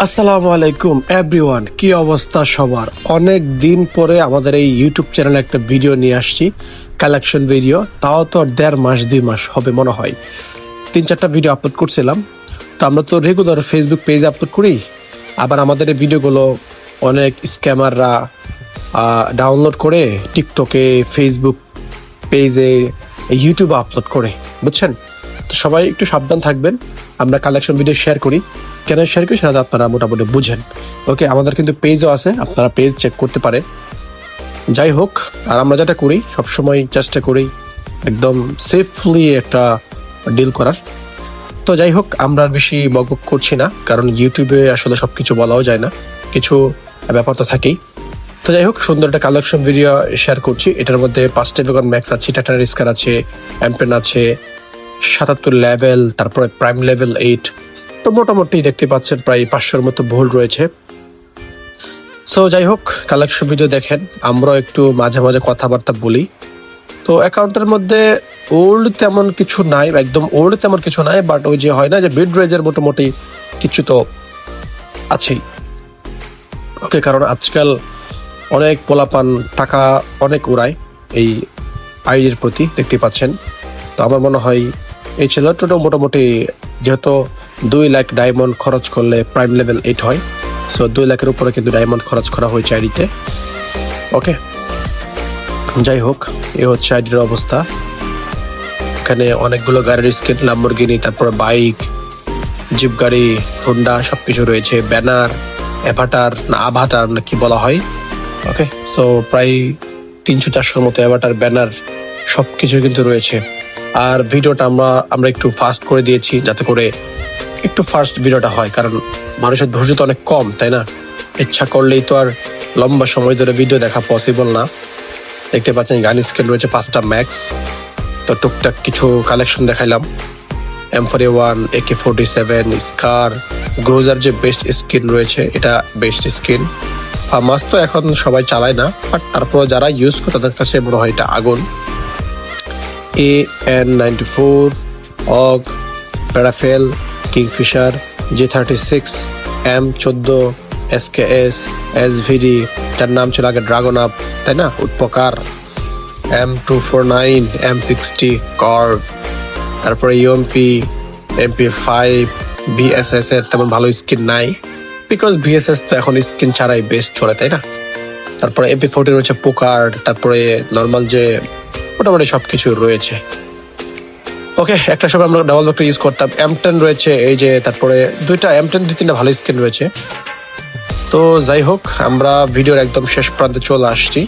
আসসালামু আলাইকুম এভরিওয়ান, কি অবস্থা সবার? অনেক দিন পরে আমাদের এই ইউটিউব চ্যানেলে একটা ভিডিও নিয়ে আসছি, কালেকশন ভিডিও। তাও তো 1.5-2 মাস হবে মনে হয়। 3-4টা ভিডিও আপলোড করছিলাম। তো আমরা তো রেগুলার ফেসবুক পেজে আপলোড করি, আবার আমাদের এই ভিডিওগুলো অনেক স্ক্যামাররা ডাউনলোড করে টিকটকে, ফেসবুক পেজে, ইউটিউবে আপলোড করে, বুঝছেন? তো সবাই একটু সাবধান থাকবেন। আমরা কালেকশন ভিডিও শেয়ার করি, কেন শেয়ার করি সেটা আপনারা মোটামুটি বুঝেন। ওকে, আমাদের কিন্তু পেজও আছে, আপনারা পেজ চেক করতে পারেন। যাই হোক, আর আমরা যেটা করি সবসময় চেষ্টা করি একদম সেফলি একটা ডিল করার। তো যাই হোক, আমরা আর বেশি বকবক করছি না, কারণ ইউটিউবে আসলে সবকিছু বলাও যায় না, কিছু ব্যাপার তো থাকেই। তো যাই হোক, সুন্দর একটা কালেকশন ভিডিও শেয়ার করছি। এটার মধ্যে 5টা ভেগন ম্যাক্স আছে, টাটা রিস্কার আছে, এমপেন আছে, 77 লেভেল, তারপরে প্রাইম লেভেল 8। তো মোটামুটি দেখতে পাচ্ছেন প্রায় 500-র মতো ভুল রয়েছে। সো যাই হোক, কালেকশন ভিডিও দেখেন, আমরাও একটু মাঝে মাঝে কথাবার্তা বলি। তো অ্যাকাউন্টের মধ্যে ওল্ড তেমন কিছু নাই, একদম ওল্ড তেমন কিছু নাই, বাট ওই যে হয় না যে মিড রেঞ্জের মোটামুটি কিছু তো আছেই। ওকে, কারণ আজকাল অনেক পোলাপান টাকা অনেক উড়ায় এই আইডির প্রতি, দেখতে পাচ্ছেন। তো আমার মনে হয় এই ছেলেটাও মোটামুটি, যেহেতু 2 লাখ ডায়মন্ড খরচ করলে প্রাইম লেভেল 8 হয়, সো 2 লাখের উপরে কিন্তু ডায়মন্ড খরচ করা হয়েছে আইডিতে। ওকে, যাই হোক, এ হচ্ছে আইডির অবস্থা। এখানে অনেকগুলো গাড়ির স্কিন, ল্যাম্বরগিনি, তারপর বাইক, জিপ গাড়ি, হোন্ডা সবকিছু রয়েছে, ব্যানার, অ্যাভাটার না আভাটার না কি বলা হয়। ওকে, সো প্রায় 300-400-র মতো অ্যাভাটার, ব্যানার সবকিছু কিন্তু রয়েছে। আর ভিডিওটা আমরা একটু ফাস্ট করে দিয়েছি, যাতে করে একটু ফাস্ট ভিডিওটা হয়, কারণ মানুষের ধৈর্য তো অনেক কম, তাই না? ইচ্ছা করলেই তো আর লম্বা সময় ধরে ভিডিও দেখা পসিবল না। দেখতে পাচ্ছেন গান স্কিন রয়েছে 5টা ম্যাক্স। তো টুকটাক কিছু কালেকশন দেখাইলাম। M4A1, AK-47, স্কার, গ্রোজার যে বেস্ট স্কিন রয়েছে, এটা বেস্ট স্কিন। ফার্মাস তো এখন সবাই চালায় না, বাট তারপর যারা ইউজ করে তাদের কাছে মনে হয় এটা আগুন। AN94, অগ, প্যারাফেল, Kingfisher, J36, M14, SKS, SVD, যার নাম ছিল আগে ড্রাগন আপ, তাই না? উৎপকার, M249, M60, কর্ভ, তারপরে UMP, MP5, VSS এর তেমন ভালো স্কিন নাই, বিকজ VSS তো এখন স্কিন ছাড়াই বেস্ট চলে, তাই না? তারপরে MP40 রয়েছে, পোকার, তারপরে নর্মাল যে মোটামুটি সবকিছু রয়েছে। ওকে, একটা সময় আমরা ডাবল ব্যাকটা ইউজ করতাম। M10 রয়েছে এই যে, তারপরে দুইটা M10, 2-3টা ভালো স্কিন রয়েছে। তো যাই হোক, আমরা ভিডিওর একদম শেষ প্রান্তে চলে আসছি।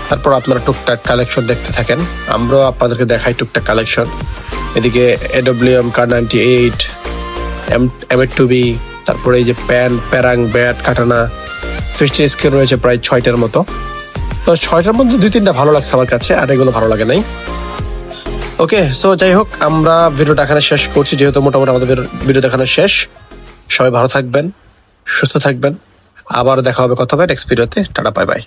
তারপর আপনারা টুকটাক কালেকশন দেখতে থাকেন, আমরাও আপনাদেরকে দেখাই টুকটাক কালেকশন। এদিকে AWM, Kar98, M2B, তারপরে এই যে প্যারাং, ব্যাট, কাটানা, ফিস্টি স্কিন রয়েছে প্রায় 6টার মতো। তো 6টার মধ্যে 2-3টা ভালো লাগছে আমার কাছে, আর এগুলো ভালো লাগে নাই। ওকে, সো যাই হোক, আমরা ভিডিওটা এখানে শেষ করছি, যেহেতু মোটামুটি আমাদের ভিডিও দেখানো শেষ। সবাই ভালো থাকবেন, সুস্থ থাকবেন, আবার দেখা হবে, কথা হবে নেক্সট ভিডিওতে। Tata, bye bye.